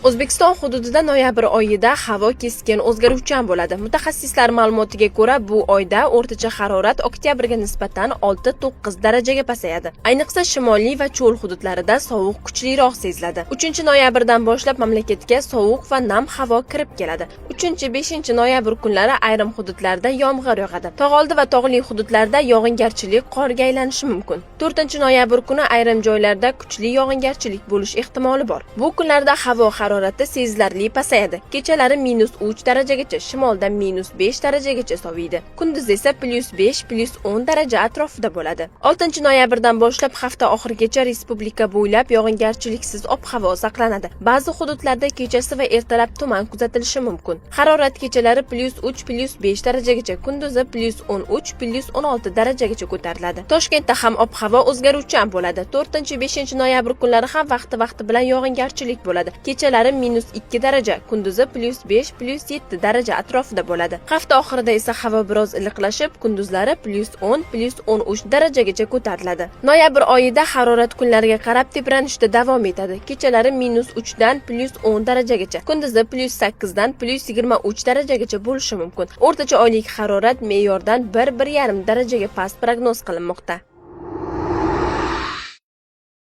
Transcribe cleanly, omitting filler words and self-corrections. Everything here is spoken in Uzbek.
O'zbekiston hududida noyabr oyida havo keskin o'zgaruvchan bo'ladi. Mutaxassislar ma'lumotiga ko'ra, bu oyda o'rtacha harorat oktyabrga nisbatan 6-9 darajaga pasayadi. Ayniqsa shimoliy va cho'l hududlarida sovuq kuchliroq seziladi. 3-noyabrdan boshlab mamlakatga sovuq va nam havo kirib keladi. 3-5 noyabr kunlari ayrim hududlarda yomg'ir yog'adi. Tog'oldi va tog'li hududlarda yog'ingarchilik qorga aylanishi mumkin. 4-noyabr kuni ayrim joylarda kuchli yog'ingarchilik bo'lish ehtimoli bor. Bu kunlarda havo harorati sezilarli pasayadi. Kechalari -3 darajagacha, shimolda -5 darajagacha soviydi. Kunduz esa +5, +10 daraja atrofida bo'ladi. 6-noyabrdan boshlab hafta oxirigacha respublika bo'ylab yog'ingarchiliksiz ob-havo saqlanadi. Ba'zi hududlarda kechasi va ertalab tuman kuzatilishi mumkin. Harorat kechalari +3, +5 darajagacha, kunduzi +13, +16 darajagacha ko'tariladi. Toshkentda ham ob-havo o'zgaruvchan bo'ladi. 4-5 noyabr kunlari ham vaqti bilan yog'ingarchilik bo'ladi. Kechalari -2 daraja, kunduzi +5, +7 daraja atrofida bo'ladi. Hafta oxirida esa havo biroz iliqlashib, kunduzlari +10, +13 darajagacha ko'tariladi. Noyabr oyida harorat kunlariga qarab tebranishda davom etadi. Kechalari -3 dan +10 darajagacha, kunduzi +8 dan +23 darajagacha bo'lishi mumkin. O'rtacha oylik harorat me'yordan 1-1,5 darajaga past prognoz qilinmoqda.